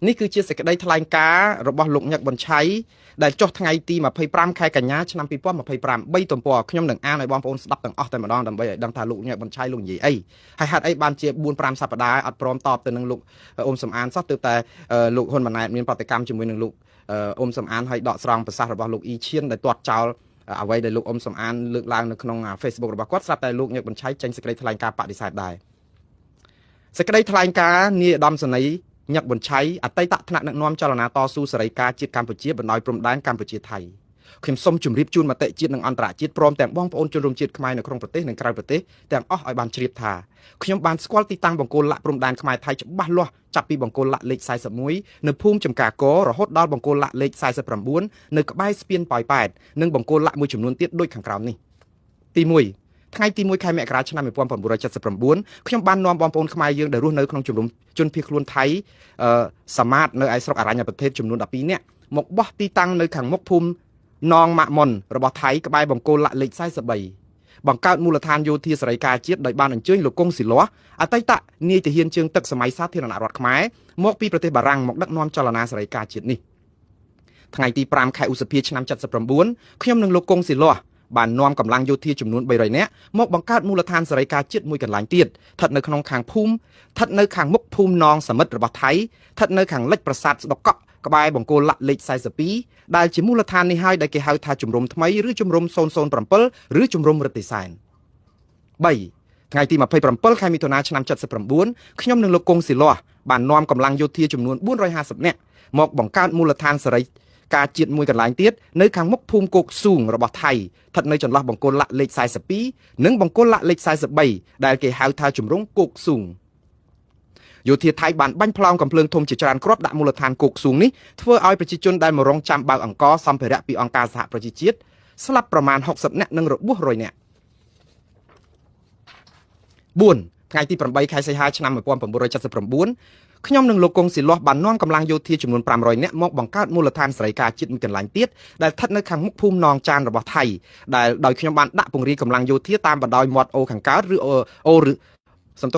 នេះគឺជាសេចក្តីថ្លែងការណ៍របស់លោកញឹកប៊ុនឆៃដែលចុះថ្ងៃទី25ខែកញ្ញាឆ្នាំ2025 3ទំព័រខ្ញុំនឹងអានឲ្យបងប្អូនស្ដាប់ទាំងអស់តែម្ដងដើម្បីឲ្យដឹងថាលោកញឹកប៊ុនឆៃលោកនិយាយអីហើយហេតុអីបានជា4-5 សប្តាហ៍អត់ព្រមតបទៅនឹងលោកអ៊ុំសំអានសោះទើបតែលោកហ៊ុនម៉ាណែតមានប្រតិកម្មជាមួយនឹងលោកអ៊ុំសំអានឲ្យដកស្រង់ប្រសាសន៍របស់លោកអ៊ីឈៀនដែលទាត់ចោលអ្វីដែលលោកអ៊ុំសំអានលើកឡើងនៅក្នុង Facebook របស់គាត់ស្រាប់តែលោកញឹកប៊ុនឆៃចេញសេចក្តីថ្លែងការណ៍បដិសេធដែរសេចក្តីថ្លែងការណ៍នាយឧត្តមសេនីយ៍ញឹកប៊ុនឆៃអតីតថ្នាក់ដឹកនាំចលនាតស៊ូសេរីការជាតិកម្ពុជាបណ្ដោយព្រំដែនកម្ពុជាថៃខ្ញុំសូមជម្រាបជូនមតិជាតិនិងអន្តរជាតិព្រមទាំងបងប្អូនជនរួមជាតិខ្មែរនៅក្នុងប្រទេសនិងក្រៅប្រទេសទាំងអស់ឲ្យបានជ្រាបថាខ្ញុំបានស្គាល់ទីតាំងបង្គោលលាក់ព្រំដែនខ្មែរថៃច្បាស់លាស់ចាប់ពីបង្គោលលាក់លេខ41នៅភូមិចំការករហូតដល់បង្គោលលាក់លេខ49នៅក្បែរស្ពានប៉ោយប៉ែតនិងបង្គោលលាក់មួយចំនួនទៀតដូចខាងក្រោមនេះទី1ថ្ងៃទី1ខែមករាឆ្នាំ1979ខ្ញុំបាននាំបងប្អូនខ្មែរយើងដែលរស់នៅក្នុងជំរំជនភៀសខ្លួនថៃសមាតនៅឯស្រុកអរញ្ញប្រទេសចំនួន12នាក់មកបោះទីតាំងនៅខាងមុខភូមិនងម៉ាក់មុនរបស់ថៃក្បែរបង្គោលលាក់លេខ43បង្កើតមូលដ្ឋានយោធាសេរីការជាតិដោយបានអញ្ជើញលោកកុងស៊ីលាស់អតីតនាយទាហានជើងទឹកសម័យសាធារណរដ្ឋខ្មែរមកពីប្រទេសបារាំងមកដឹកនាំចលនាសេរីការជាតិនេះថ្ងៃទី5ខែឧសភាឆ្នាំ79ខ្ញុំនិងលោកកុងស៊ីលាស់បាននាំកម្លាំងយោធាចំនួន300នាក់មកបង្កើតមូលដ្ឋានសេរីការជាតិមួយកន្លែងទៀតស្ថិតនៅក្នុងខាងភូមិស្ថិតនៅខាងមុខភូមិនងសមិទ្ធរបស់ថៃស្ថិតនៅខាងលិចប្រាសាទស្ដុកកក់ក្បែរបង្គោលលាក់លេខ42ដែលជាមូលដ្ឋាននេះហើយដែលគេហៅថាជំរំថ្មីឬជំរំ007ឬជំរំរឹតតិសែន3ថ្ងៃទី27ខែមិថុនាឆ្នាំ79ខ្ញុំនិងលោកកុងស៊ីលាស់បាននាំកម្លាំងយោធាចំនួន450នាក់មកបង្កើតមូលដ្ឋានសេរីការជាតិមួយកន្លែងទៀតនៅខាងមុខភូមិគោកស៊ូងរបស់ថៃស្ថិតនៅចន្លោះបង្គោលលាក់លេខ42និងបង្គោលលាក់លេខ43ដែលគេហៅថាជំរំគោកស៊ូងយោធាថៃបានបាញ់ផ្លោងកំភ្លើងធំជាច្រើនគ្រាប់ដាក់មូលដ្ឋានគោកស៊ូងនេះធ្វើឲ្យប្រជាជនដែលមករងចាំបើកអង្គសម្ភារៈពីអង្គការសហប្រជាជាតិស្លាប់ប្រមាណ60នាក់និងរបួស100នាក់4ថ្ងៃទី8ខែសីហាឆ្នាំ1979ខ្ញុំនិងលោកកុងស៊ីលាស់បាននាំកម្លាំងយោធាចំនួន500នាក់មកបង្កើតមូលដ្ឋានសេរីការជាតិមួយកន្លែងទៀតដែលស្ថិតនៅខាងមុខភូមិនងចានរបស់ថៃដែលដោយខ្ញុំបានដាក់ពង្រាយកម្លាំងយោធាតាមបណ្ដោយមាត់អូខាងកើតឬ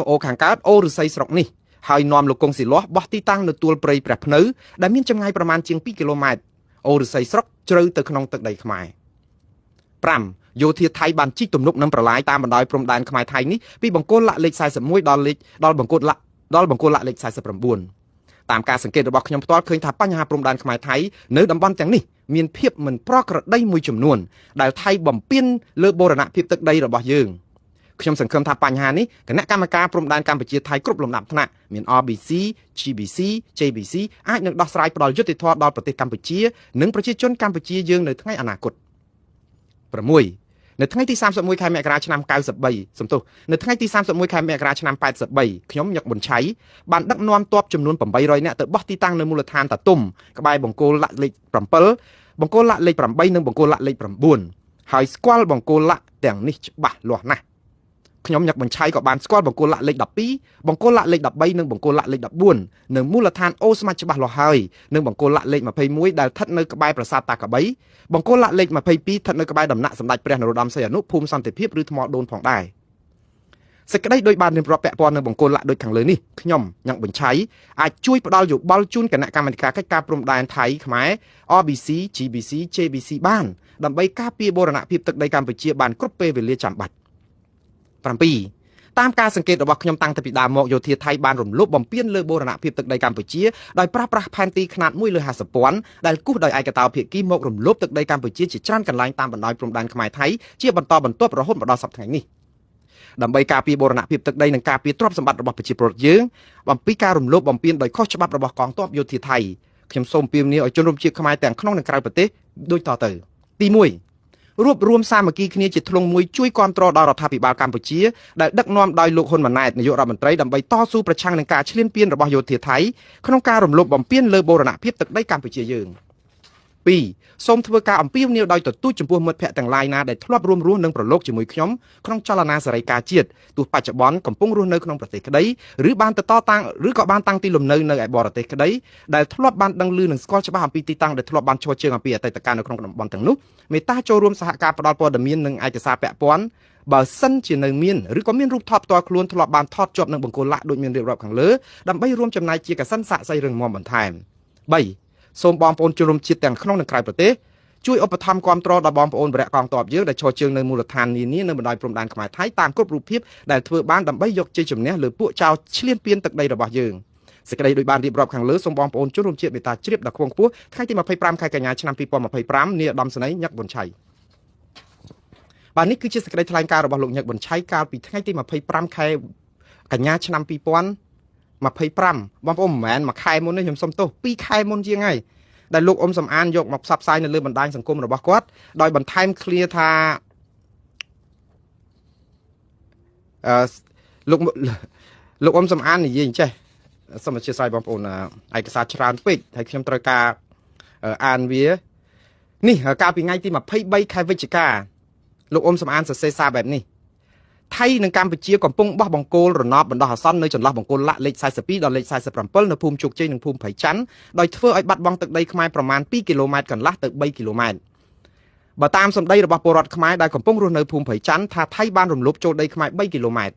អូខាងកើតអូឬស័យស្រុកនេះហើយនាំលោកកុងស៊ីលាស់បោះទីតាំងនៅទួលព្រៃព្រះភ្នៅដែលមានចម្ងាយប្រមាណជាង2គីឡូម៉ែត្រអូឬស័យស្រុកជ្រៅទៅក្នុងទឹកដីខ្មែរ5យោធាថៃបានជីកទំនប់និងប្រឡាយតាមបណ្ដោយព្រំដែនខ្មែរថៃនេះពីបង្គោលលាក់លេខ41ដល់បង្គោលលាក់លេខ49តាមការសង្កេតរបស់ខ្ញុំផ្ទាល់ឃើញថាបញ្ហាព្រំដែនខ្មែរថៃនៅតំបន់ទាំងនេះមានភាពមិនប្រក្រតីមួយចំនួនដែលថៃបំពានលើបូរណភាពទឹកដីរបស់យើងខ្ញុំសង្ឃឹមថាបញ្ហានេះគណៈកម្មការព្រំដែនកម្ពុជាថៃគ្រប់លំដាប់ថ្នាក់មាន RBC, GBC, JBC អាចនឹងដោះស្រាយផ្ដល់យុត្តិធម៌ដល់ប្រទេសកម្ពុជានិងប្រជាជនកម្ពុជាយើងនៅថ្ងៃអនាគត6នៅថ្ងៃទី31ខែមករាឆ្នាំ93សំទោសនៅថ្ងៃទី31ខែមករាឆ្នាំ83ខ្ញុំញឹកប៊ុនឆៃបានដឹកនាំទ័ពចំនួន800នាក់ទៅបោះទីតាំងនៅមូលដ្ឋានតាទុំក្បែរបង្គោលលាក់លេខ7បង្គោលលាក់លេខ8និងបង្គោលលាក់លេខ9ហើយស្គាល់បង្គោលលាក់ទាំងនេះច្បាស់លាស់ណាស់ខ្ញុំញឹកប៊ុនឆៃក៏បានស្គាល់បង្គោលលាក់លេខ12បង្គោលលាក់លេខ13និងបង្គោលលាក់លេខ14នៅមូលដ្ឋានអូស្មាច់ច្បាស់លាស់ហើយនិងបង្គោលលាក់លេខ21ដែលស្ថិតនៅក្បែរប្រាសាទតាកបីបង្គោលលាក់លេខ22ស្ថិតនៅក្បែរដំណាក់សម្ដេចព្រះនរោត្តមសីហនុភូមិសន្តិភាពឬថ្មដូនផងដែរសេចក្តីដោយបានរៀបរាប់ពាក់ព័ន្ធនឹងបង្គោលលាក់ដូចខាងលើនេះខ្ញុំញឹកប៊ុនឆៃអាចជួយផ្ដល់យោបល់ជូនគណៈកម្មាធិការកិច្ចការព្រំដែនថៃខ្មែរ RBC, GBC, JBC បានដើម្បីការពារបូរណភាពទឹកដីកម្ពុជាបានគ្រប់ពេលវេលាចាំបាច់7តាមការសង្កេតរបស់ខ្ញុំតាំងពីដើមមកយោធាថៃបានរំលោភបំពានលើបូរណភាពទឹកដីកម្ពុជាដោយប្រើប្រាស់ផែនទីខ្នាត1/50,000ដែលគូសដោយឯកតោភាគីមករំលោភទឹកដីកម្ពុជាជាច្រើនកន្លែងតាមបណ្ដោយព្រំដែនខ្មែរថៃជាបន្តបន្ទាប់រហូតមកដល់សប្តាហ៍នេះដើម្បីការពារបូរណភាពទឹកដីនិងការពារទ្រព្យសម្បត្តិរបស់ប្រជាពលរដ្ឋយើងអំពីការរំលោភបំពានដោយខុសច្បាប់របស់កងទ័ពយោធាថៃខ្ញុំសូមពៀមនាឲ្យជនរួមជាតិខ្មែរទាំងក្នុងនិងក្រៅប្រទេសដូចតទៅទី1រួបរวมសាមគ្គីគ្នាជាធ្លុងមួយជួយគាំទ្រដល់រដ្ឋាភិបាលកម្ពុជាដែលដឹកនាំដោយលោកហ៊ុនម៉ាណែតនាយករដ្ឋមន្ត្រីដើម្បីតស៊ូប្រឆាំងនឹងការឈ្លានពានរបស់យោធាថៃក្នុងការរំលោភបំពានលើបូរណភាពទឹកដីកម្ពុជាយើង2សូមធ្វើការអំពាវនាវដោយទទូចចំពោះមិត្តភ័ក្តិទាំងឡាយណាដែលធ្លាប់រួមរស់និងប្រឡូកជាមួយខ្ញុំក្នុងចលនាសេរីការជាតិទោះបច្ចុប្បន្នកំពុងរស់នៅក្នុងប្រទេសក្តីឬបានទៅតាំងឬក៏បានតាំងទីលំនៅឯបរទេសក្តីដែលធ្លាប់បានដឹងឮនិងស្គាល់ច្បាស់អំពីទីតាំងដែលធ្លាប់បានឈរជើងអំពីអតីតកាលនៅក្នុងតំបន់ទាំងនោះមេត្តាចូលរួមសហការផ្តល់ព័ត៌មាននិងឯកសារពាក់ព័ន្ធ បើសិនជានៅមានឬក៏មានរូបថតផ្ទាល់ខ្លួនធ្លាប់បានថតជាប់នឹងបង្គោលឡាក់ដូចមានរៀបរាប់ខាងលើដើម្បីរួមចំណែកជាកសិនសាក់សីរឿងមមបន្ថែម3សូមបងប្អូនជនរួមជាតិទាំងក្នុងនិងក្រៅប្រទេសជួយឧបត្ថម្ភគាំទ្រដល់បងប្អូនបរិយាកងទ័ពយើងដែលឈរជើងនៅមូលដ្ឋាននានានៅបណ្ដោយព្រំដែនខ្មែរថៃតាមគ្រប់រូបភាពដែលធ្វើបានដើម្បីយកជ័យជំនះលើពួកចៅឈ្លានពានទឹកដីរបស់យើងសេចក្តីដោយបានរៀបរាប់ខាងលើសូមបងប្អូនជនរួមជាតិមេត្តាជ្រាបដល់ខ្ពង់ខ្ពស់ថ្ងៃទី25ខែកញ្ញាឆ្នាំ2025នាឧត្តមសេនីយ៍ញឹកប៊ុនឆៃបាទនេះគឺជាសេចក្តីថ្លែងការណ៍របស់លោកញឹកប៊ុនឆៃកាលពីថ្ងៃទី25ខែកញ្ញាឆ្នាំ2025បងប្អូនមិនមែនមួយខែមុនទេខ្ញុំសុំទោស2ខែមុនជាងហើយដែលលោកអ៊ុំសំអានយកមកផ្សព្វផ្សាយនៅលើបណ្ដាញសង្គមរបស់គាត់ដោយបន្ថែមឃ្លាថាលោកអ៊ុំសំអាននិយាយអញ្ចេះសូមអធិស្ឋានបងប្អូនឯកសារច្រើនពេកហើយខ្ញុំត្រូវការអានវានេះកាលពីថ្ងៃទី23ខែវិច្ឆិកាលោកអ៊ុំសំអានសរសេរសារបែបនេះថៃនិងកម្ពុជាកំពុងបោះបង្គោលរណបបណ្ដោះអាសន្ននៅចន្លោះបង្គោលឡាក់លេខ42ដល់លេខ47នៅភូមិជោគជ័យនិងភូមិព្រៃច័ន្ទដោយធ្វើឲ្យបាត់បង់ទឹកដីខ្មែរប្រមាណ2គីឡូម៉ែត្រកន្លះទៅ3គីឡូម៉ែត្របើតាមសម្ដីរបស់ពលរដ្ឋខ្មែរដែលកំពុងរស់នៅភូមិព្រៃច័ន្ទថាថៃបានរំលោភចូលដីខ្មែរ3គីឡូម៉ែត្រ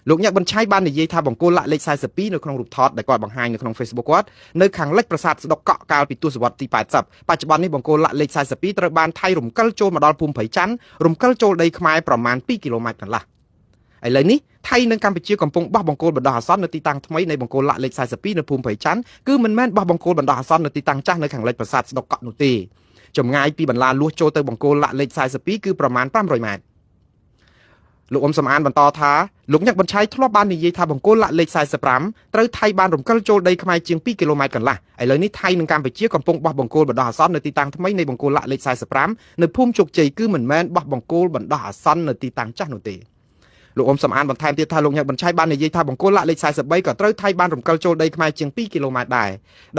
លោកញឹកប៊ុនឆៃបាននិយាយថាបង្គោលឡាក់លេខ42នៅក្នុងរូបថតដែលគាត់បង្ហាញនៅក្នុង Facebook គាត់នៅខាងលិចប្រាសាទស្ដុកកក់កាលពីទសវត្សរ៍ទី80បច្ចុប្បន្ននេះបង្គោលឡាក់លេខ42ត្រូវបានថៃរំកិលចូលមកដល់ភូមិព្រៃច័ន្ទរំកិលចូលដីខ្មែរប្រមាណ2គីឡូម៉ែត្រកន្លះឥឡូវនេះថៃនិងកម្ពុជាកំពុងបោះបង្គោលបណ្ដោះអាសន្ននៅទីតាំងថ្មីនៃបង្គោលឡាក់លេខ42នៅភូមិព្រៃច័ន្ទគឺមិនមែនបោះបង្គោលបណ្ដោះអាសន្ននៅទីតាំងចាស់នៅខាងលិចប្រាសាទស្ដុកកក់នោះទេចម្ងាយពីបន្លាលួសចូលទៅបង្គោលឡាក់លេខ42គឺប្រមាណ500ម៉ែត្រលោកអ៊ុំសំអានបន្តថាលោកញឹកប៊ុនឆៃធ្លាប់បាននិយាយថាបង្គោលឡាក់លេខ45ត្រូវថៃបានរំកិលចូលដីខ្មែរជាង2គីឡូម៉ែត្រកន្លះឥឡូវនេះថៃនិងកម្ពុជាកំពុងបោះបង្គោលបណ្ដោះអាសន្ននៅទីតាំងថ្មីនៃបង្គោលឡាក់លេខ45នៅភូមិជោគជ័យគឺមិនមែនបោះបង្គោលបណ្ដោះអាសន្ននៅទីតាំងចាស់នោះទេលោកអ៊ុំសំអានបន្ថែមទៀតថាលោកញឹកប៊ុនឆៃបាននិយាយថាបង្គោលឡាក់លេខ43ក៏ត្រូវថៃបានរំកិលចូលដីខ្មែរជាង2គីឡូម៉ែត្រដែរ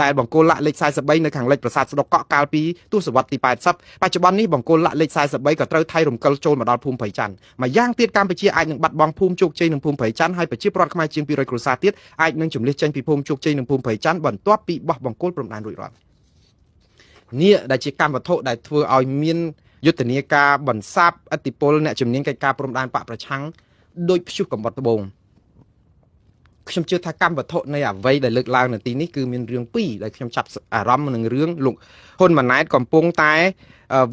ដែលបង្គោលឡាក់លេខ43នៅខាងលិចប្រាសាទស្ដុកកក់កាលពីទសវត្សរ៍ទី80បច្ចុប្បន្ននេះបង្គោលឡាក់លេខ43ក៏ត្រូវថៃរំកិលចូលមកដល់ភូមិព្រៃច័ន្ទម្យ៉ាងទៀតកម្ពុជាអាចនឹងបាត់បង់ភូមិជោគជ័យនិងភូមិព្រៃច័ន្ទហើយប្រជាពលរដ្ឋខ្មែរជាង200គ្រួសារទៀតអាចនឹងជម្លៀសចេញពីភូមិជោគជ័យនិងភូមិព្រៃច័ន្ទបន្ទាប់ពីបោះបង្គោលព្រំដែនរួចរាល់នេះដែលជាកម្មវត្ថុដែលធ្វើឲ្យមានយុទ្ធនាការបន្សាបឥទ្ធិពលអ្នកជំនាញកិច្ចការព្រំដែនបកប្រឆាំងដោយព្យុះកំបុតត្បូងខ្ញុំជឿថាកម្មវត្ថុនៃអ្វីដែលលើកឡើងនៅទីនេះគឺមានរឿងពីរដែលខ្ញុំចាប់អារម្មណ៍នឹងរឿងលោកហ៊ុនម៉ាណែតកំពុងតែ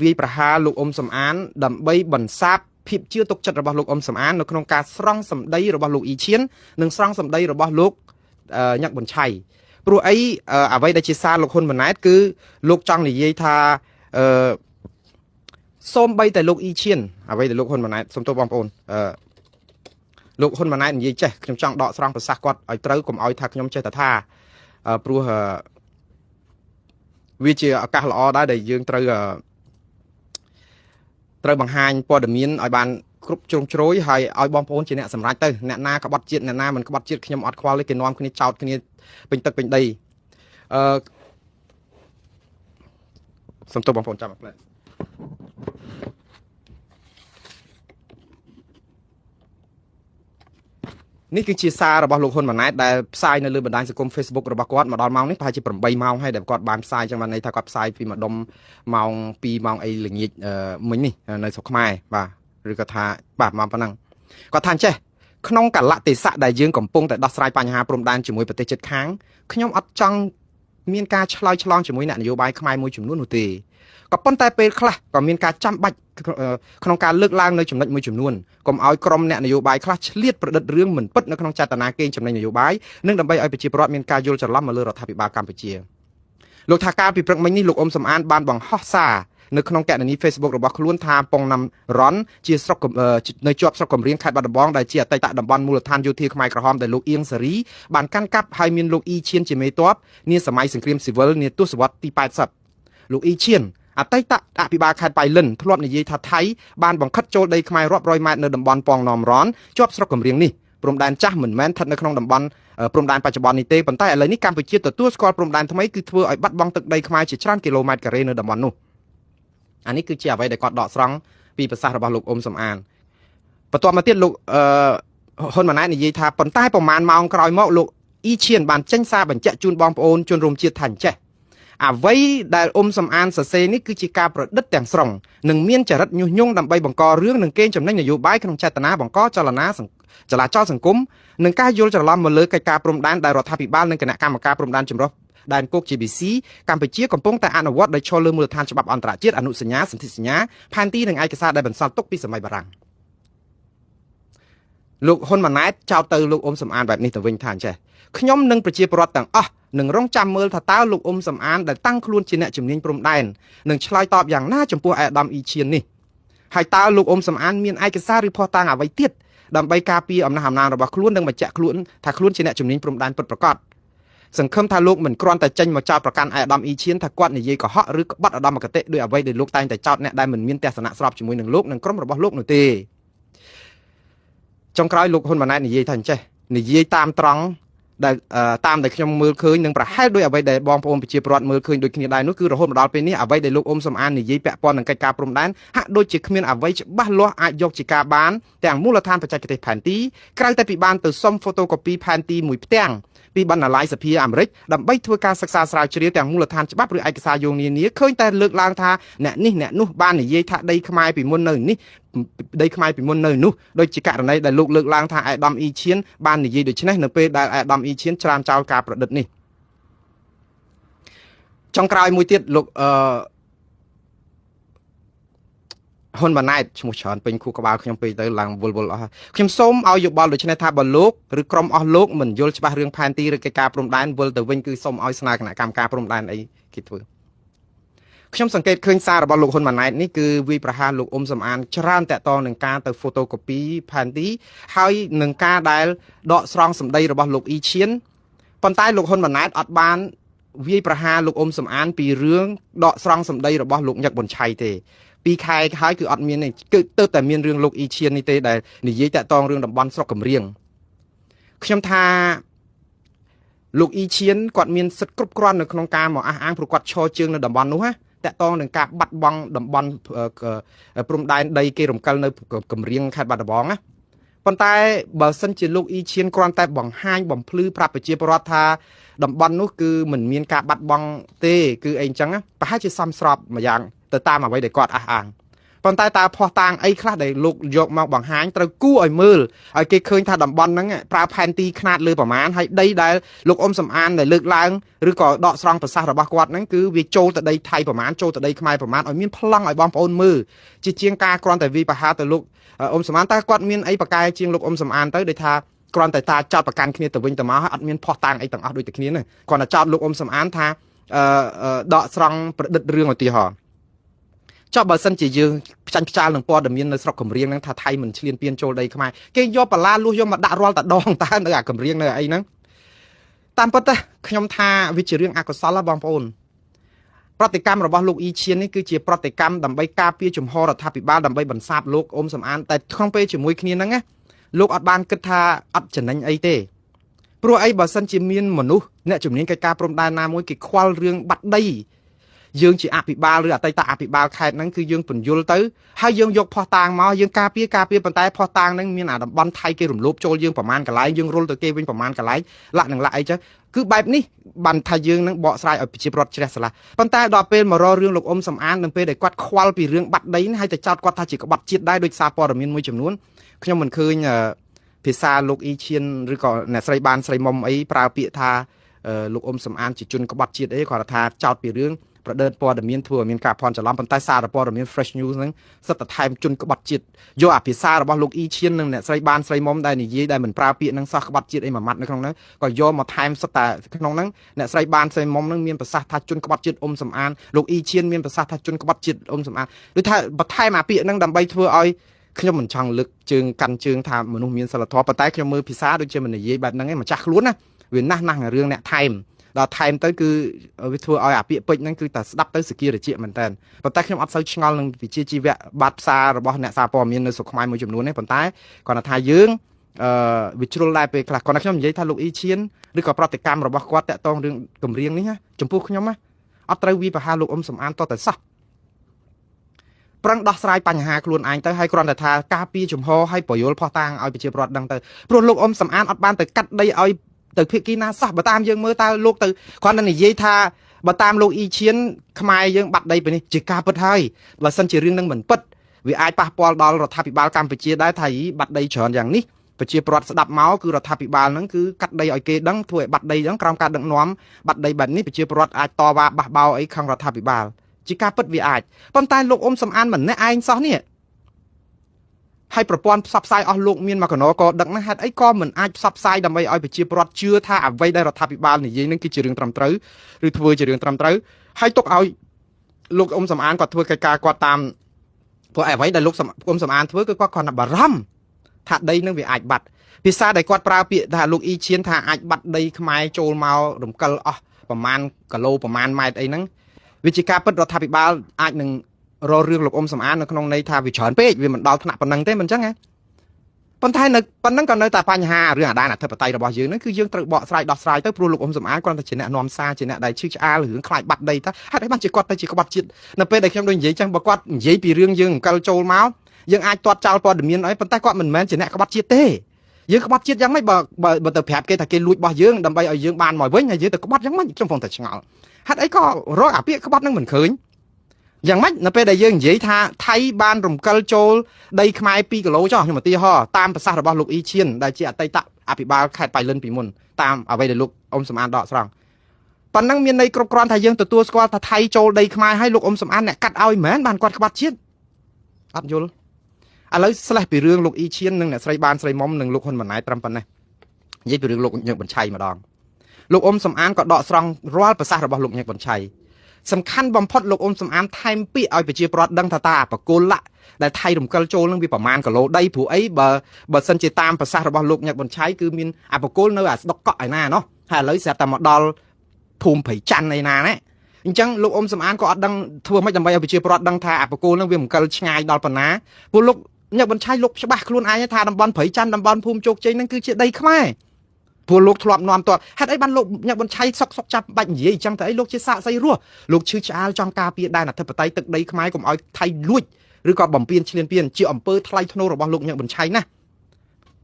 វាយប្រហារលោកអ៊ុំសំអានដើម្បីបន្សាបភាពជឿទុកចិត្តរបស់លោកអ៊ុំសំអាននៅក្នុងការស្រង់សម្ដីរបស់លោកអ៊ីឈៀននិងស្រង់សម្ដីរបស់លោកញឹកប៊ុនឆៃព្រោះអីអ្វីដែលជាសារលោកហ៊ុនម៉ាណែតគឺលោកចង់និយាយថាសូមបីតែលោកអ៊ីឈៀនអ្វីដែលលោកហ៊ុនម៉ាណែតសូមទោសបងប្អូនលោកហ៊ុនម៉ាណែតនិយាយចេះខ្ញុំចង់ដកស្រង់ប្រសាសន៍គាត់ឲ្យត្រូវកុំឲ្យថាខ្ញុំចេះតែថាព្រោះវាជាឱកាសល្អដែរដែលយើងត្រូវបង្ហាញព័ត៌មានឲ្យបានគ្រប់ជ្រុងជ្រោយហើយឲ្យបងប្អូនជាអ្នកសម្រេចទៅអ្នកណាក្បត់ជាតិអ្នកណាមិនក្បត់ជាតិខ្ញុំអត់ខ្វល់ទេគេនាំគ្នាចោតគ្នាពេញទឹកពេញដីសូមទោសបងប្អូនចាំផ្លែនេះគឺជាសាររបស់លោកហ៊ុនម៉ាណែតដែលផ្សាយនៅលើបណ្ដាញសង្គម Facebook របស់គាត់មកដល់ម៉ោងនេះប្រហែលជា8ម៉ោងហើយដែលគាត់បានផ្សាយចឹងបានន័យថាគាត់ផ្សាយពីម្ដុំម៉ោង2ម៉ោងអីល្ងាចមិញនេះនៅស្រុកខ្មែរបាទឬក៏ថាបាទម៉ោងប៉ុណ្ណឹងគាត់ថាអញ្ចេះក្នុងកលៈទេសៈដែលយើងកំពុងតែដោះស្រាយបញ្ហាព្រំដែនជាមួយប្រទេសជិតខាងខ្ញុំអត់ចង់មានការឆ្លើយឆ្លងជាមួយអ្នកនយោបាយខ្មែរមួយចំនួននោះទេក៏ប៉ុន្តែពេលខ្លះក៏មានការចាំបាច់ក្នុងការលើកឡើងនៅចំណុចមួយចំនួនកុំឲ្យក្រុមអ្នកនយោបាយខ្លះឆ្លៀតប្រឌិតរឿងមិនពិតនៅក្នុងចេតនាកេងចំណេញនយោបាយនិងដើម្បីឲ្យប្រជាពលរដ្ឋមានការយល់ច្រឡំមកលើរដ្ឋាភិបាលកម្ពុជាលោកថាការពីព្រឹកមិញនេះលោកអ៊ុំសំអានបានបង្ហោះសារនៅក្នុងកណនី Facebook របស់ខ្លួនថាពងណាំរ៉ុនជាស្រុកនៅជាប់ស្រុកកំរៀងខេត្តបាត់ដំបងដែលជាអតីតតំបន់មូលដ្ឋានយោធាខ្មែរក្រហមដែលលោកអៀងសារីបានកាន់កាប់ហើយមានលោកអ៊ីឈៀនជាមេទ័ពនាសម័យសង្គ្រាមស៊ីវិលនាទសវត្សរ៍ទី80លោកអ៊ីឈៀនអតីតអភិបាលខេត្តបៃលិនធ្លាប់និយាយថាថៃបានបង្ខិតចូលដីខ្មែររាប់រយម៉ែត្រនៅតំបន់ពងណាំរ៉ុនជាប់ស្រុកកំរៀងនេះព្រំដែនចាស់មិនមែនស្ថិតនៅក្នុងតំបន់ព្រំដែនបច្ចុប្បន្ននេះទេប៉ុន្តែឥឡូវនេះកម្ពុជាទទួលស្គាល់ព្រំដែនថ្មីគឺធ្វើឲ្យបាត់បង់ទឹកដីខ្មែរជាច្រើនគីឡូម៉ែត្រការ៉េនៅតំបន់នោះអានេះគឺជាអ្វីដែលគាត់ដកស្រង់ពីប្រសាសន៍របស់លោកអ៊ុំសំអានបន្ទាប់មកទៀតលោកហ៊ុនម៉ាណែតនិយាយថាប៉ុន្តែប្រហែលម៉ោងក្រោយមកលោកអ៊ីឈៀនបានចេញសារបញ្ជាក់ជូនបងប្អូនជនរួមជាតិថាអញ្ចេះ អ្វីដែលសំអានសរសេរនេះគឺជាការប្រឌិតទាំងស្រុងនិងមានចរិតញុះញង់ដើម្បីបង្ករឿងនិងកេងចំណេញនយោបាយក្នុងចេតនាបង្កចលាចលសង្គមនិងការយល់ច្រឡំមកលើកិច្ចការព្រំដែនដែលរដ្ឋាភិបាលនិងគណៈកម្មការព្រំដែនចម្រុះដែនគោក GBC កម្ពុជាកំពុងតែអនុវត្តដោយឈលលើមូលដ្ឋានច្បាប់អន្តរជាតិអនុសញ្ញាសន្ធិសញ្ញាផែនទីនិងឯកសារដែលបន្សល់ទុកពីសម័យបារាំងលោកហ៊ុនម៉ាណែតចោទទៅលោកសំអានបែបនេះទៅវិញថាអញ្ចេះខ្ញុំនិងប្រជាពលរដ្ឋទាំងអស់នឹងរងចាំមើលថាតើលោកសំអានដែលតាំងខ្លួនជាអ្នកជំនាញព្រំដែននឹងឆ្លើយតបយ៉ាងណាចំពោះអាដាមអ៊ីឈៀននេះហើយតើលោកសំអានមានឯកសារឬភស្តុតាងអ្វីទៀតដើម្បីការពារអំណះអំណាងរបស់ខ្លួននិងបញ្ជាក់ខ្លួនថាខ្លួនជាអ្នកជំនាញព្រំដែនពិតប្រាកដសង្ឃឹមថាលោកមិនគ្រាន់តែចេញមកចោទប្រកាន់អាដាមអ៊ីឈៀនថាគាត់និយាយកុហកឬក្បត់ឧត្តមគតិដោយអ្វីដែលលោកតែងតែចោទអ្នកដែលមិនមានទស្សនៈស្របជាមួយនឹងលោកនិងក្រុមរបស់លោកនោះទេចុងក្រោយលោកហ៊ុនម៉ាណែតនិយាយថាអញ្ចេះនិយាយតាមត្រង់ដែលតាមដែលខ្ញុំមើលឃើញនឹងប្រហែលដោយអ្វីដែលបងប្អូនប្រជាពលរដ្ឋមើលឃើញដូចគ្នាដែរនោះគឺរហូតមកដល់ពេលនេះអ្វីដែលលោកសំអាននិយាយពាក់ព័ន្ធនឹងកិច្ចការព្រំដែនហាក់ដូចជាគ្មានអ្វីច្បាស់លាស់អាចយកជាការបានទាំងមូលដ្ឋានបច្ចេកទេសផែនទីក្រៅតែពីបានទៅសុំ photocopy ផែនទីមួយផ្ទាំងពីបណ្ណាល័យសភាអាមេរិកដើម្បីធ្វើការសិក្សាស្រាវជ្រាវទាំងមូលដ្ឋានច្បាប់ឬឯកសារយោងនានាឃើញតែលើកឡើងថាអ្នកនេះអ្នកនោះបាននិយាយថាដីខ្មែរពីមុននៅនេះដីខ្មែរពីមុននៅនោះដូចជាករណីដែលលោកលើកឡើងថាអាដាមអ៊ីឈៀនបាននិយាយដូច្នេះនៅពេលដែលអាដាមអ៊ីឈៀនច្រានចោលការប្រឌិតនេះចុងក្រោយមួយទៀតលោកហ៊ុនម៉ាណែតឈ្មោះច្រើនពេញខួរក្បាលខ្ញុំពេកទៅឡើងវល់អស់ខ្ញុំសូមឲ្យយោបល់ដូច្នេះថាបើលោកឬក្រុមអស់លោកមិនយល់ច្បាស់រឿងផែនទីឬកិច្ចការព្រំដែនវិលទៅវិញគឺសូមឲ្យស្នើគណៈកម្មការព្រំដែនអីគេធ្វើខ្ញុំសង្កេតឃើញសាររបស់លោកហ៊ុនម៉ាណែតនេះគឺវាយប្រហារលោកសំអានច្រើនតាក់ទងនឹងការទៅ photocopy ផែនទីហើយនឹងការដែលដកស្រង់សម្ដីរបស់លោកអ៊ីឈៀនប៉ុន្តែលោកហ៊ុនម៉ាណែតអត់បានវាយប្រហារលោកសំអានពីរឿងដកស្រង់សម្ដីរបស់លោកញឹកប៊ុនឆៃទេ2ខែហើយគឺអត់មានទេគឺទៅតែមានរឿងលោកអ៊ីឈៀននេះទេដែលនិយាយតាក់ទងរឿងតំបន់ស្រុកកំរៀងខ្ញុំថាលោកអ៊ីឈៀនគាត់មានសិទ្ធិគ្រប់គ្រាន់នៅក្នុងការមកអះអាងព្រោះគាត់ឈរជើងនៅតំបន់នោះណាតាក់ទងនឹងការបាត់បង់តំបន់ព្រំដែនដីគេរំកិលនៅកំរៀងខេត្តបាត់ដំបងណាប៉ុន្តែបើសិនជាលោកអ៊ីឈៀនគ្រាន់តែបង្ហាញបំភ្លឺប្រាប់ប្រជាពលរដ្ឋថាតំបន់នោះគឺមិនមានការបាត់បង់ទេគឺអីអញ្ចឹងប្រហែលជាសមស្របមួយយ៉ាងទៅតាមអ្វីដែលគាត់អះអាងប៉ុន្តែតើភ័ស្តុតាងអីខ្លះដែលលោកយកមកបង្ហាញត្រូវគួរឲ្យមើលឲ្យគេឃើញថាតំបន់ហ្នឹងប្រើផែនទីខ្នាតលើប្រមាណហើយដីដែលលោកសំអានដែលលើកឡើងឬក៏ដកស្រង់ប្រសាសន៍របស់គាត់ហ្នឹងគឺវាចូលទៅដីថៃប្រមាណចូលទៅដីខ្មែរប្រមាណឲ្យមានប្លង់ឲ្យបងប្អូនមើលជាជាងការគ្រាន់តែវិបហាទៅលោកសំអានតើគាត់មានអីប្រកែជាងលោកសំអានទៅដោយថាគ្រាន់តែតាចោតប្រកាន់គ្នាទៅវិញទៅមកហើយអត់មានភ័ស្តុតាងអីទាំងអស់ដូចតែគ្នាហ្នឹងគ្រាន់តែចោតលោកសំអានថាដកស្រង់ប្រឌិតរឿងឧទាហរណ៍ចុះបើសិនជាយើងផ្ចាញ់ផ្ចាលនឹងព័ត៌មាននៅស្រុកកំរៀងហ្នឹងថាថៃមិនឈ្លានពានចូលដីខ្មែរគេយកបលាលួសយកមកដាក់រាល់តដងតើនៅអាកំរៀងនៅអីហ្នឹងតាមពិតខ្ញុំថាវាជារឿងអកុសលបងប្អូនប្រតិកម្មរបស់លោកអ៊ីឈៀននេះគឺជាប្រតិកម្មដើម្បីការពារជំហររដ្ឋាភិបាលដើម្បីបន្សាបលោកសំអានតែក្នុងពេលជាមួយគ្នាហ្នឹងណាលោកអត់បានគិតថាអត់ចំណេញអីទេព្រោះអីបើសិនជាមានមនុស្សអ្នកជំនាញកិច្ចការព្រំដែនណាមួយគេខ្វល់រឿងបាត់ដីយើងជាអភិបាលឬអតីតអភិបាលខេត្តហ្នឹងគឺយើងពន្យល់ទៅហើយយើងយកភ័ស្តុតាងមកយើងការពារប៉ុន្តែភ័ស្តុតាងហ្នឹងមានអាតំបន់ថៃគេរំលោភចូលយើងប្រមាណកន្លែងយើងរុលទៅគេវិញប្រមាណកន្លែងលាក់នឹងលាក់អីចឹងគឺបែបនេះបានថាយើងនឹងបកស្រាយឲ្យប្រជាពលរដ្ឋជ្រះស្រឡះប៉ុន្តែដល់ពេលមករករឿងលោកសំអាននឹងពេលដែលគាត់ខ្វល់ពីរឿងបាត់ដីហើយទៅចោទគាត់ថាជាក្បត់ជាតិដែរដោយសារព័ត៌មានមួយចំនួនខ្ញុំមិនឃើញភាសាលោកអ៊ីឈៀនឬក៏អ្នកស្រីបានស្រីមុំអីប្រើពាក្យថាលោកសំអានជាជនក្បត់ជាតិអីគាត់ថាចោទពីរឿងប្រឌិតព័ត៌មានធ្វើឲ្យមានការភ័ន្តច្រឡំប៉ុន្តែសារព័ត៌មាន Fresh News ហ្នឹងសិតតែថែមជនក្បត់ជាតិយកអាភាសារបស់លោកអ៊ីឈៀននិងអ្នកស្រីបានស្រីមុំដែលនិយាយដែលមិនប្រើពាក្យហ្នឹងសោះក្បត់ជាតិអីមួយម៉ាត់នៅក្នុងហ្នឹងក៏យកមកថែមសិតតែក្នុងហ្នឹងអ្នកស្រីបានស្រីមុំហ្នឹងមានប្រសាសន៍ថាជនក្បត់ជាតិសំអានលោកអ៊ីឈៀនមានប្រសាសន៍ថាជនក្បត់ជាតិសំអានដូចថាបន្ថែមអាពាក្យហ្នឹងដើម្បីធ្វើឲ្យខ្ញុំមិនចង់លើកជើងកាន់ជើងថាមនុស្សមានសិលធម៌ប៉ុន្តែខ្ញុំមើលភាសាដូចជាមិននិយាយបែបហ្នឹងឯងម្ចាស់ខ្លួនណាវាណាស់រឿងអ្នកថែមដល់ថែមទៅគឺវាធ្វើឲ្យអាពាក្យពេចហ្នឹងគឺតែស្ដាប់ទៅសគារជាមែនតើប៉ុន្តែខ្ញុំអត់សូវឆ្ងល់នឹងវិជាជីវៈបាត់ផ្សាររបស់អ្នកសារព័ត៌មាននៅស្រុកខ្មែរមួយចំនួនទេប៉ុន្តែគាត់ថាយើងវាជ្រុលដែរពេលខ្លះគាត់ថាខ្ញុំនិយាយថាលោកអ៊ីឈៀនឬក៏ប្រតិកម្មរបស់គាត់តាក់ទងរឿងគម្រៀងនេះណាចំពោះខ្ញុំណាអត់ត្រូវវិបហាលោកសំអានតតែសោះប្រឹងដោះស្រាយបញ្ហាខ្លួនឯងទៅហើយគ្រាន់តែថាការពារជំហរឲ្យប្រយល់ផោះតាងឲ្យប្រជាពលរដ្ឋដឹងទៅព្រោះលោកសំអានអត់បានទៅកាត់ដីឲ្យទៅភាគីណាសោះបើតាមយើងមើលតើលោកទៅគ្រាន់តែនិយាយថា បើតាមលោកអ៊ីឈៀនខ្មែរយើងបាត់ដីពេលនេះជាការពិតហើយបើសិនជារឿងនឹងមិនពិតវាអាចប៉ះពាល់ដល់រដ្ឋាភិបាលកម្ពុជាដែរថាបាត់ដីច្រើនយ៉ាងនេះប្រជាពលរដ្ឋស្ដាប់មកគឺរដ្ឋាភិបាលហ្នឹងគឺកាត់ដីឲ្យគេដឹងធ្វើឲ្យបាត់ដីហ្នឹងក្រោមការដឹកនាំបាត់ដីបែបនេះប្រជាពលរដ្ឋអាចតវ៉ាបះបោអីខាងរដ្ឋាភិបាលជាការពិតវាអាចប៉ុន្តែលោកអ៊ុំសំអានម្នាក់ឯងសោះនេះហើយប្រព័ន្ធផ្សព្វផ្សាយអស់លោកមានមកកណោក៏ដឹកណាស់ហេតុអីក៏មិនអាចផ្សព្វផ្សាយដើម្បីឲ្យប្រជាពលរដ្ឋជឿថាអ្វីដែលរដ្ឋាភិបាលនិយាយនឹងគឺជារឿងត្រឹមត្រូវឬធ្វើជារឿងត្រឹមត្រូវហើយទុកឲ្យលោកអ៊ុំសំអានគាត់ធ្វើកិច្ចការគាត់តាមព្រោះអ្វីដែលលោកអ៊ុំសំអានធ្វើគឺគាត់គ្រាន់តែបារម្ភថាដីនឹងវាអាចបាត់ភាសាដែលគាត់ប្រើពាក្យថាលោកអ៊ីឈៀនថាអាចបាត់ដីខ្មែរចូលមករំកិលអស់ប្រមាណគីឡូប្រមាណម៉ែត្រអីហ្នឹងវាជាការពិតរដ្ឋាភិបាលអាចនឹងរករឿងលោកអ៊ុំសំអាននៅក្នុងន័យថាវាច្រើនពេកវាមិនដល់ថ្នាក់ប៉ុណ្ណឹងទេមិនអញ្ចឹងហ៎ប៉ុន្តែនៅប៉ុណ្ណឹងក៏នៅតែបញ្ហារឿងអាដានអធិបតេយ្យរបស់យើងហ្នឹងគឺយើងត្រូវបកស្រាយដោះស្រាយទៅព្រោះលោកអ៊ុំសំអានគ្រាន់តែជាអ្នកនាំសារជាអ្នកដែលឈឺឆ្អាលរឿងខ្លាចបាត់ដីថាហេតុអីបានជាគាត់ទៅជាក្បត់ជាតិនៅពេលដែលខ្ញុំដូចនិយាយចឹងបើគាត់និយាយពីរឿងយើងអង្កលចូលមកយើងអាចទាត់ចោលព័ត៌មានអីប៉ុន្តែគាត់មិនមែនជាអ្នកក្បត់ជាតិទេយើងក្បត់ជាតិយ៉ាងម៉េចបើទៅប្រាប់គេថាគេលួចរបស់យើងដើម្បីឲ្យយើងបានមកវិញហើយយើងទៅក្បត់យ៉ាងម៉េចខ្ញុំផងតែឆ្ងល់ហេតុអីក៏រកអាពាក្យក្បត់នឹងមិនឃើញយ៉ាងម៉េចនៅពេលដែលយើងនិយាយថាថៃបានរំកិលចូលដីខ្មែរ2គីឡូចុះខ្ញុំឧទាហរណ៍តាមប្រសាសន៍របស់លោកអ៊ីឈៀនដែលជាអតីតអភិបាលខេត្តបៃលិនពីមុនតាមអ្វីដែលលោកអ៊ុំសំអានដកស្រង់ប៉ុណ្ណឹងមានន័យគ្រប់គ្រាន់ថាយើងទទួលស្គាល់ថាថៃចូលដីខ្មែរហើយលោកអ៊ុំសំអានអ្នកកាត់ឲ្យមែនបានគាត់ក្បត់ជាតិអត់យល់ឥឡូវស្លេះពីរឿងលោកអ៊ីឈៀននិងអ្នកស្រីបានស្រីមុំនិងលោកហ៊ុនម៉ាណែតត្រឹមប៉ុណ្ណេះនិយាយពីរឿងលោកញឹកបញ្ឆៃម្ដងលោកអ៊ុំសំអានក៏ដកស្រង់រាល់ប្រសាសន៍របស់លោកញឹកបញ្ឆៃសំខាន់បំផុតលោកអ៊ុំសំអានថែមពាក្យឲ្យប្រជាពលរដ្ឋដឹងថាបកគលៈដែលថៃរំកិលចូលនឹងវាប្រមាណគីឡូដីព្រោះអីបើសិនជាតាមប្រសាសន៍របស់លោកញឹកបញ្ឆៃគឺមានអបកគលនៅអាស្ដុកកក់ឯណាណោះហើយឥឡូវស្រាប់តែមកដល់ភូមិព្រៃច័ន្ទឯណាណាអញ្ចឹងលោកអ៊ុំសំអានក៏អត់ដឹងធ្វើម៉េចដើម្បីឲ្យប្រជាពលរដ្ឋដឹងថាអបកគលនឹងវារំកិលឆ្ងាយដល់ប៉ុណ្ណាព្រោះលោកញឹកបញ្ឆៃលោកច្បាស់ខ្លួនឯងថាតំបន់ព្រៃច័ន្ទតំបន់ភូមិជោគជ័យនឹងគឺជាដីខ្មែរព្រោះលោកធ្លាប់នាំតតហេតុអីបានលោកញឹកបញ្ឆៃសុកចាប់បាច់និយាយអញ្ចឹងទៅអីលោកជាសាកសីរស់លោកឈឺឆ្អាលចង់ការពារដែនអធិបតេយ្យទឹកដីខ្មែរកុំឲ្យថៃលួចឬក៏បំពេញឈ្លានពានជាអំពើថ្លៃថ្នូររបស់លោកញឹកបញ្ឆៃណា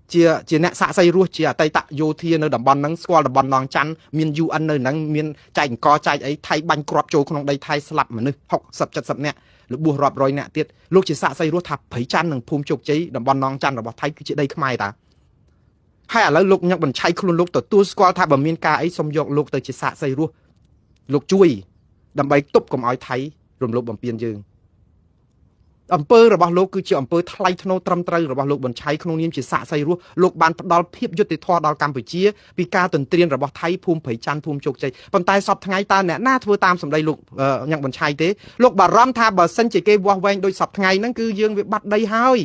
ជាអ្នកសាកសីរស់ជាអតីតយោធានៅតំបន់ហ្នឹងស្គាល់តំបន់នងច័ន្ទមាន UN នៅហ្នឹងមានចែកអង្គចែកអីថៃបាញ់គ្រាប់ចូលក្នុងដីថៃស្លាប់មនុស្ស60 70នាក់លបួសរាប់រយនាក់ទៀតលោកជាសាកសីរស់ថាព្រៃច័ន្ទនិងភូមិជោគជ័យតំបន់នងច័ន្ទរបស់ថៃគឺជាដីខ្មែរតាហើយឥឡូវលោកញឹកបញ្ឆៃខ្លួនលោកទទួលស្គាល់ថាបើមានការអីសូមយកលោកទៅជាសាកសីរស់លោកជួយដើម្បីទប់កុំឲ្យថៃរំលោភបំពានយើងអំពើរបស់លោកគឺជាអំពើថ្លៃថ្នូរត្រឹមត្រូវរបស់លោកបញ្ឆៃក្នុងនាមជាសាកសីរស់លោកបានផ្ដល់ភាពយុត្តិធម៌ដល់កម្ពុជាពីការទន្ទ្រានរបស់ថៃភូមិព្រៃច័ន្ទភូមិជោគជ័យប៉ុន្តែសពថ្ងៃតើអ្នកណាធ្វើតាមសម្ដីលោកញឹកបញ្ឆៃទេលោកបារម្ភថាបើសិនជាគេវាស់វែងដោយសពថ្ងៃហ្នឹងគឺយើងវាបាត់ដីហើ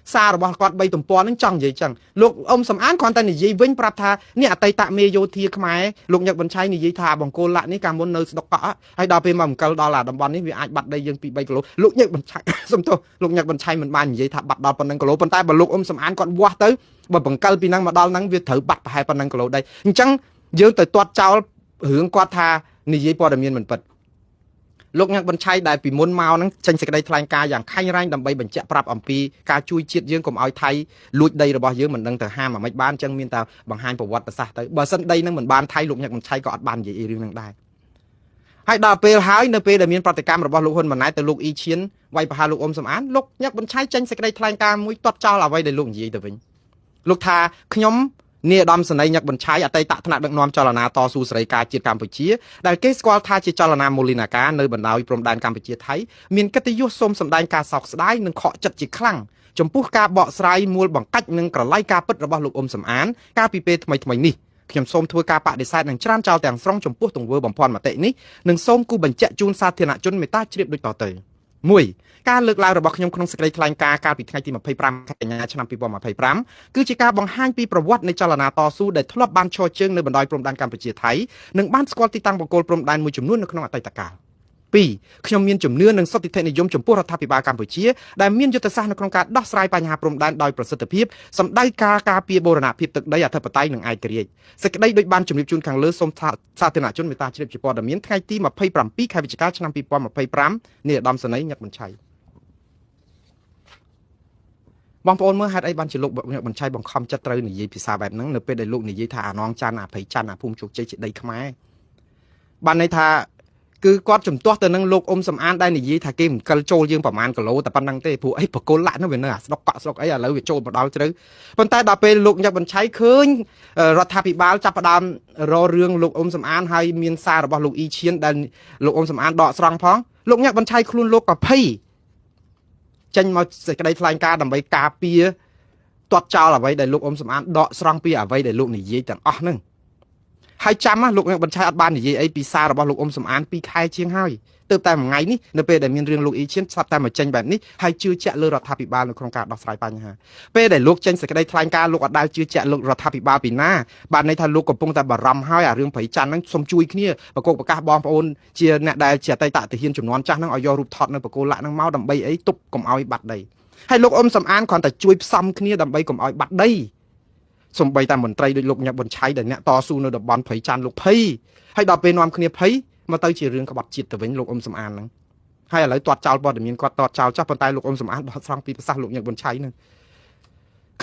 យសាររបស់គាត់3ទំព័រហ្នឹងចង់និយាយចឹងលោកអ៊ុំសំអានគ្រាន់តែនិយាយវិញប្រាប់ថានេះអតីតមេយោធាខ្មែរលោកញឹកបញ្ឆៃនិយាយថាបង្គោលលៈនេះកាលមុននៅស្ដុកកក់ហើយដល់ពេលមកអង្គលដល់អាតំបន់នេះវាអាចបាត់ដីយើងពី3គីឡូលោកញឹកបញ្ឆៃសំទោសលោកញឹកបញ្ឆៃមិនបាននិយាយថាបាត់ដល់ប៉ុណ្ណឹងគីឡូប៉ុន្តែបើលោកអ៊ុំសំអានគាត់វាស់ទៅបើបង្គលពីហ្នឹងមកដល់ហ្នឹងវាត្រូវបាត់ប្រហែលប៉ុណ្ណឹងគីឡូដីអញ្ចឹងយើងទៅទាត់ចោលរឿងគាត់ថានិយាយព័ត៌មានមិនពិតលោកញឹកបញ្ឆៃដែលពីមុនមកហ្នឹងចេញសេចក្តីថ្លែងការណ៍យ៉ាងខែងរ៉ាញ់ដើម្បីបញ្ជាក់ប្រាប់អំពីការជួយជាតិយើងកុំឲ្យថៃលួចដីរបស់យើងមិនដឹងទៅហាមអាមិនបានអញ្ចឹងមានតែបង្ហាញប្រវត្តិសាស្ត្រទៅបើសិនដីហ្នឹងមិនបានថៃលោកញឹកបញ្ឆៃក៏អត់បាននិយាយរឿងហ្នឹងដែរហើយដល់ពេលហើយនៅពេលដែលមានប្រតិកម្មរបស់លោកហ៊ុនម៉ាណែតទៅលោកអ៊ីឈៀនវាយប្រហារលោកអ៊ុំសំអានលោកញឹកបញ្ឆៃចេញសេចក្តីថ្លែងការណ៍មួយទាត់ចោលអ្វីដែលលោកនិយាយទៅវិញលោកថាខ្ញុំនាយឧត្តមសេនីយ៍ញឹកបញ្ឆៃអតីតថ្នាក់ដឹកនាំចលនាតស៊ូសេរីការជាតិកម្ពុជាដែលគេស្គាល់ថាជាចលនាមូលនាការនៅបណ្ដោយព្រំដែនកម្ពុជាថៃមានកិត្តិយសសូមសម្ដែងការសោកស្ដាយនិងខកចិត្តជាខ្លាំងចំពោះការបកស្រាយមូលបង្កាច់និងក្រឡៃការពិតរបស់លោកអ៊ុំសំអានកាលពីពេលថ្មីនេះខ្ញុំសូមធ្វើការបដិសេធនិងច្រានចោលទាំងស្រុងចំពោះទង្វើបំភាន់មតិនេះនិងសូមគូបញ្ជាក់ជូនសាធារណជនមេត្តាជ្រាបដូចតទៅ1ការលើកឡើងរបស់ខ្ញុំក្នុងសេចក្តីថ្លែងការណ៍កាលពីថ្ងៃទី25ខែកញ្ញាឆ្នាំ2025គឺជាការបង្ហាញពីប្រវត្តិនៃចលនាតស៊ូដែលធ្លាប់បានឈរជើងនៅបណ្ដោយព្រំដែនកម្ពុជាថៃនិងបានស្គាល់ទីតាំងបង្គោលព្រំដែនមួយចំនួននៅក្នុងអតីតកាល2ខ្ញុំមានជំនឿនិងសុទ្ធិដ្ឋិនិយមចំពោះរដ្ឋាភិបាលកម្ពុជាដែលមានយុទ្ធសាស្ត្រនៅក្នុងការដោះស្រាយបញ្ហាព្រំដែនដោយប្រសិទ្ធភាពសម្ដៅការការពារបូរណភាពទឹកដីអធិបតេយ្យនិងឯករាជ្យសេចក្តីដូចបានជម្រាបជូនខាងលើសូមសាធារណជនមេត្តាជ្រាបជាព័ត៌មានថ្ងៃទី27ខែវិច្ឆិកាឆ្នាំ2025នាយឧត្តមសេនីយ៍ញឹកបញ្ឆៃបងប្អូនមើលហេតុអីបានជាលោកញឹកបញ្ឆៃបង្ខំចិត្តត្រូវនិយាយភាសាបែបហ្នឹងនៅពេលដែលលោកនិយាយថាអានងច័ន្ទអាព្រៃច័ន្ទអាភូមិជោគជ័យជាដីខ្មែរ បានន័យថាគឺគាត់ជំទាស់ទៅនឹងលោកអ៊ុំសំអានដែលនិយាយថាគេមិនកិលចូលយើងប្រហែលគីឡូតែប៉ុណ្្នឹងទេព្រោះអីបកគលឡាក់នោះវានៅអាស្រុកកក់ស្រុកអីឥឡូវវាចូលមកដល់ជ្រៅប៉ុន្តែដល់ពេលលោកញឹកបញ្ឆៃឃើញរដ្ឋាភិបាលចាប់ផ្ដើមរករឿងលោកអ៊ុំសំអានហើយមានសាររបស់លោកអ៊ីឈៀនដែលលោកអ៊ុំសំអានដកស្រង់ផងលោកញឹកបញ្ឆៃខ្លួនលោកក៏ភ័យចេញមកសេចក្តីថ្លែងការណ៍ដើម្បីការពារទាត់ចោលអ្វីដែលលោកអ៊ុំសំអានដកស្រង់ពីអ្វីដែលលោកនិយាយទាំងអស់ហ្នឹងហើយចាំលោកអ្នកបញ្ឆៃអត់បាននិយាយអីពីសាររបស់លោកអ៊ុំសំអាន2ខែជាងហើយទើបតែមួយថ្ងៃនេះនៅពេលដែលមានរឿងលោកអ៊ីឈៀនស្រាប់តែមកចេញបែបនេះហើយជឿជាក់លើរដ្ឋាភិបាលនៅក្នុងការដោះស្រាយបញ្ហាពេលដែលលោកចេញសេចក្តីថ្លែងការណ៍លោកអត់ដែលជឿជាក់លើរដ្ឋាភិបាលពីណាបានន័យថាលោកកំពុងតែបារម្ភហើយអារឿងប្រៃច័ន្ទហ្នឹងសូមជួយគ្នាប្រកបប្រកាសបងប្អូនជាអ្នកដែលជាអតីតទាហានចំនួនចាស់ហ្នឹងឲ្យយករូបថតនៅបកគោលលាក់ហ្នឹងមកដើម្បីអីទប់កុំឲ្យបាត់ដីហើយលោកអ៊ុំសំអានគ្រាន់តែជួយផ្សំគ្នាដើម្បីកុំឲ្យបាត់ដីសំបីតែមន្ត្រីដូចលោកញឹកប៊ុនឆៃដែលអ្នកតស៊ូនៅតំបន់ព្រៃច័ន្ទលោកភ័យហើយដល់ពេលនាំគ្នាភ័យមកទៅជារឿងក្បត់ជាតិទៅវិញលោកអ៊ុំសំអានហ្នឹងហើយឥឡូវទាត់ចោលព័ត៌មានគាត់ទាត់ចោលចាស់ប៉ុន្តែលោកអ៊ុំសំអានបោះស្រង់ពីប្រសាសន៍លោកញឹកប៊ុនឆៃហ្នឹង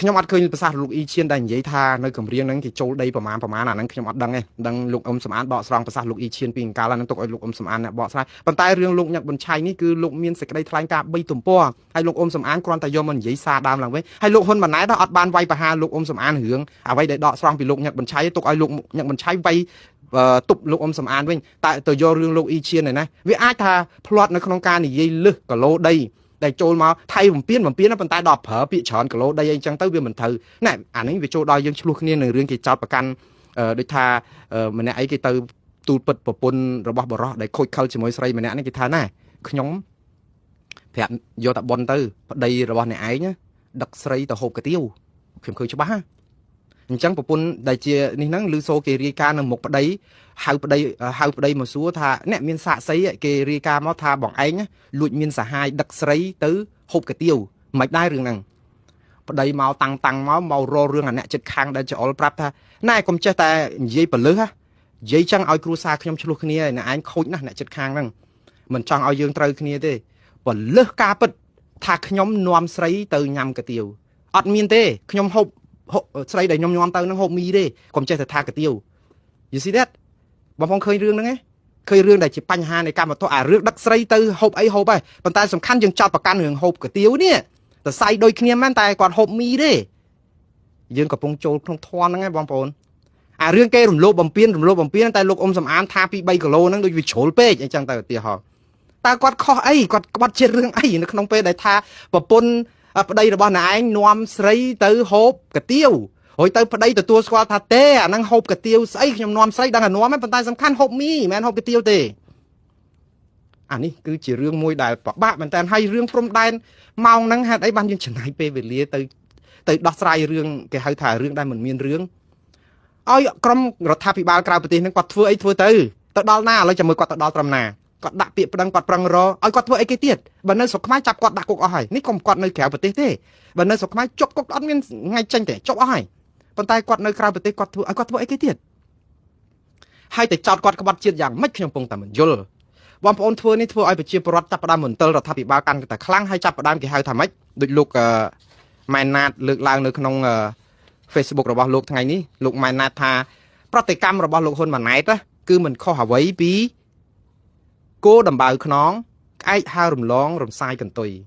ខ្ញុំអត់ឃើញប្រសាសន៍លោកអ៊ីឈៀនដែលនិយាយថានៅកម្រៀងហ្នឹងគេចូលដីប្រមាណអាហ្នឹងខ្ញុំអត់ដឹងទេដឹងលោកអ៊ុំសំអានបកស្រង់ប្រសាសន៍លោកអ៊ីឈៀនពីកាលហ្នឹងទុកឲ្យលោកអ៊ុំសំអានអ្នកបកស្រាយប៉ុន្តែរឿងលោកញឹកប៊ុនឆៃនេះគឺលោកមានសេចក្តីថ្លែងការណ៍3ទំព័រហើយលោកអ៊ុំសំអានគ្រាន់តែយកមកនិយាយសារដើមឡើងវិញហើយលោកហ៊ុនម៉ាណែតអត់បានវាយប្រហារលោកអ៊ុំសំអានរឿងអ្វីដែលដកស្រង់ពីលោកញឹកប៊ុនឆៃទុកឲ្យលោកញឹកប៊ុនឆៃវាយទប់លោកអ៊ុំសំអានវិញតែទៅយករឿងលោកអ៊ីឈៀនណាវាអាចថាផ្្លាត់នៅក្នុងការនិយាយលឹះគីឡូដីដែលចូលមកថៃបំពេញប៉ុន្តែដល់ប្រើពាក្យច្រើនគីឡូដីអីចឹងទៅវាមិនត្រូវណែអានេះវាចូលដល់យើងឆ្លោះគ្នានឹងរឿងគេចោតប្រកាន់ដូចថាម្នាក់អីគេទៅទូលពិតប្រពន្ធរបស់បរោះដែលខូចខលជាមួយស្រីម្នាក់នេះគេថាណាខ្ញុំប្រាប់យកតែប៉ុនទៅប្តីរបស់អ្នកឯងដឹកស្រីទៅហូបកាទៀវខ្ញុំឃើញច្បាស់អញ្ចឹងប្រពន្ធដែលជានេះហ្នឹងឮសូគេរាយការណ៍នៅមុខប្តីហៅប្តីមកសួរថាអ្នកមានសាក្សីគេរាយការណ៍មកថាបងឯងលួចមានសហាយដឹកស្រីទៅហូបកាទៀវមិនដែររឿងហ្នឹងប្តីមកតាំងមករករឿងអាអ្នកចិត្តខាងដែលច្អល់ប្រាប់ថាណែកុំចេះតែនិយាយបលឹះនិយាយចឹងឲ្យគ្រួសារខ្ញុំឆ្លោះគ្នាអ្នកឯងខូចណាស់អ្នកចិត្តខាងហ្នឹងមិនចង់ឲ្យយើងត្រូវគ្នាទេបលឹះការពិតថាខ្ញុំនាំស្រីទៅញ៉ាំកាទៀវអត់មានទេខ្ញុំហូបស្រីដែលខ្ញុំញ៉ាំទៅនឹងហូបមីទេកុំចេះតែថាកាទៀវ You see that បងប្អូនឃើញរឿងហ្នឹងទេឃើញរឿងដែលជាបញ្ហានៃកម្មវត្ថុអារឿងដឹកស្រីទៅហូបអីហូបហើយប៉ុន្តែសំខាន់យើងចោតប្រកាន់រឿងហូបកាទៀវនេះតែសៃដូចគ្នាមែនតែគាត់ហូបមីទេយើងកំពុងចូលក្នុងធន់ហ្នឹងឯងបងប្អូនអារឿងគេរំលោភបំពានតែលោកអ៊ុំសំអានថាពី3គីឡូហ្នឹងដូចវាជ្រុលពេកអញ្ចឹងទៅឧទាហរណ៍តើគាត់ខុសអីគាត់ក្បត់ជាតិរឿងអីនៅក្នុងពេលដែលថាប្រពន្ធប្តីរបស់អ្នកឯងនាំស្រីទៅហូបកាទៀវហើយទៅប្តីទទួលស្គាល់ថាទេអាហ្នឹងហូបកាទៀវស្អីខ្ញុំនាំស្រីដឹងតែនាំហ្នឹងប៉ុន្តែសំខាន់ហូបមីមិនមែនហូបកាទៀវទេអានេះគឺជារឿងមួយដែលពិបាកមែនតើហើយរឿងព្រំដែនម៉ោងហ្នឹងហេតុអីបានយើងចំណាយពេលវេលាទៅដោះស្រាយរឿងគេហៅថារឿងដែលមិនមានរឿងឲ្យក្រុមរដ្ឋាភិបាលក្រៅប្រទេសហ្នឹងគាត់ធ្វើអីធ្វើទៅដល់ណាឥឡូវចាំមើលគាត់ទៅដល់ត្រឹមណាគាត់ដាក់ពាក្យប្រឹងគាត់ប្រឹងរឲ្យគាត់ធ្វើអីគេទៀតបើនៅស្រុកខ្មែរចាប់គាត់ដាក់គុកអស់ហើយនេះកុំគាត់នៅក្រៅប្រទេសទេបើនៅស្រុកខ្មែរជាប់គុកអត់មានថ្ងៃចេញទេជាប់អស់ហើយប៉ុន្តែគាត់នៅក្រៅប្រទេសគាត់ធ្វើអីគេទៀតហើយតែចោតគាត់ក្បត់ជាតិយ៉ាងម៉េចខ្ញុំពងតែមិនយល់បងប្អូនធ្វើនេះធ្វើឲ្យប្រជាពលរដ្ឋចាប់ផ្ដើមមន្ទិលរដ្ឋាភិបាលកាន់តែខ្លាំងហើយចាប់ផ្ដើមគេហៅថាម៉េចដូចលោកម៉ែនណាតលើកឡើងនៅក្នុង Facebook របស់លោកថ្ងៃនេះលោកម៉ែនណាតថាប្រតិកម្មរបស់លោកហ៊ុនម៉ាណែតគឺមិនខុសអ្វីពីគោដំបៅខ្នងក្អែកហើរំលងរំសាយកន្ទុយ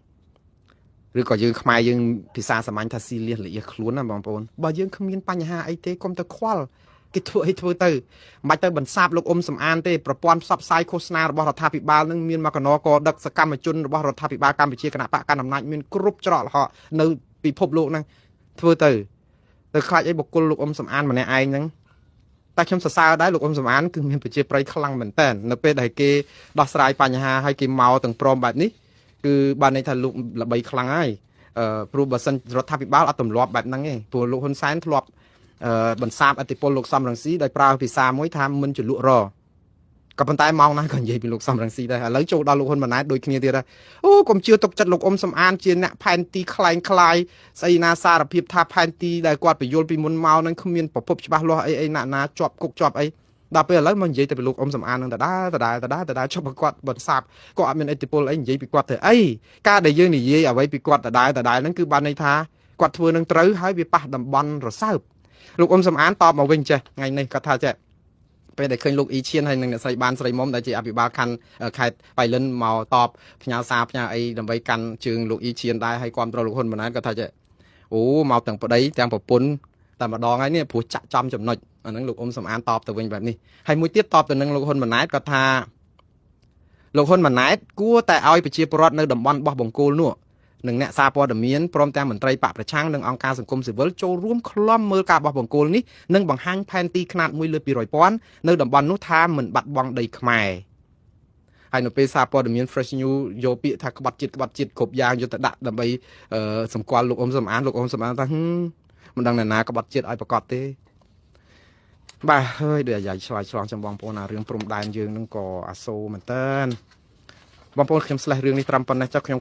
ឬក៏យើងខ្មែរយើងភាសាសាមញ្ញថាស៊ីលៀសលាខ្លួនណាបងប្អូនបើយើងគ្មានបញ្ហាអីទេកុំទៅខ្វល់គេធ្វើអីធ្វើទៅមិនបាច់ទៅបន្សាបលោកអ៊ុំសំអានទេប្រព័ន្ធផ្សព្វផ្សាយឃោសនារបស់រដ្ឋាភិបាលនឹងមានមកកណកដឹកសកម្មជនរបស់រដ្ឋាភិបាលកម្ពុជាគណៈបកកណ្ដាលអំណាចមានគ្រប់ច្រកល្ហកនៅពិភពលោកហ្នឹងធ្វើទៅខ្លាចអីបុគ្គលលោកអ៊ុំសំអានម្នាក់ឯងហ្នឹងតែខ្ញុំសរសើរដែរលោកអ៊ុំសំអានគឺមានប្រជាប្រិយខ្លាំងមែនតើនៅពេលដែលគេដោះស្រាយបញ្ហាឲ្យគេមកទាំងព្រមបែបនេះគឺបានន័យថាលោកល្បីខ្លាំងហើយព្រោះបើសិនរដ្ឋាភិបាលអត់ទម្លាប់បែបហ្នឹងទេព្រោះលោកហ៊ុនសែនធ្លាប់បន្សាបអធិពលលោកសំរងស៊ីដោយប្រើភាសាមួយថាមិនជលក់រក៏ប៉ុន្តែម៉ោងណាក៏និយាយពីលោកសំរងស៊ីដែរឥឡូវចូលដល់លោកហ៊ុនម៉ាណែតដូចគ្នាទៀតដែរអូកុំជឿទុកចិត្តលោកអ៊ុំសំអានជាអ្នកផែនទីคล้ายស្អីណាសារភាពថាផែនទីដែលគាត់បញ្យល់ពីមុនមកនឹងគ្មានប្រភពច្បាស់លាស់អីណាជាប់គុកជាប់អីដល់ពេលឥឡូវមកនិយាយទៅពីលោកអ៊ុំសំអាននឹងដដែលជប់គាត់បន្សាបគាត់អត់មានឥទ្ធិពលអីនិយាយពីគាត់ទៅអីការដែលយើងនិយាយអ្វីពីគាត់ដដែលហ្នឹងគឺបានន័យថាគាត់ធ្វើនឹងត្រូវហើយវាប៉ះតំបន់រសើបលោកអ៊ុំសំអានតបមកវិញចេះថ្ងៃនេះគាត់ថាចេះ ពេលដែលឃើញលោកអ៊ីឈៀនហើយនឹងអ្នកស្រីបានស្រីមុំដែលជាអភិបាលខណ្ឌខេត្តបៃលិនមកតបផ្ញើសារផ្ញើអីដើម្បីកាន់ជើងលោកអ៊ីឈៀនដែរហើយគ្រប់គ្រងលោកហ៊ុនម៉ាណែតក៏ថាចេះអូមកទាំងប្តីទាំងប្រពន្ធតែម្ដងហើយនេះព្រោះចាក់ចំចំណុចអាហ្នឹងលោកអ៊ុំសំអានតបទៅវិញបែបនេះហើយមួយទៀតតបទៅនឹងលោកហ៊ុនម៉ាណែតក៏ថាលោកហ៊ុនម៉ាណែតគួរតែឲ្យប្រជាពលរដ្ឋនៅតំបន់បោះបង្គោលនោះនិងអ្នកសារព័ត៌មានព្រមទាំងមន្ត្រីបកប្រឆាំងនិងអង្គការសង្គមស៊ីវិលចូលរួមក្លំមើលការបោះបង្គោលនេះនិងបង្ហាញផែនទីខ្នាត1លើ200,000នៅតំបន់នោះថាមិនបាត់បង់ដីខ្មែរហើយនៅពេលសារព័ត៌មាន Fresh News យកពាក្យថាក្បត់ជាតិគ្រប់យ៉ាងយកទៅដាក់ដើម្បីសម្គាល់លោកអ៊ុំសំអានលោកអ៊ុំសំអានថាមិនដឹងណាក្បត់ជាតិឲ្យប្រកាសទេបាទហើយដូចអាយ៉ាឆ្លើយឆ្លងចាំបងប្អូនរឿងព្រំដែនយើងនឹងក៏អាសូរមែនតើបងប្អូនខ្ញុំស្លេះរឿងនេះត្រឹមប៉ុណ្ណេះចុះខ្ញុំ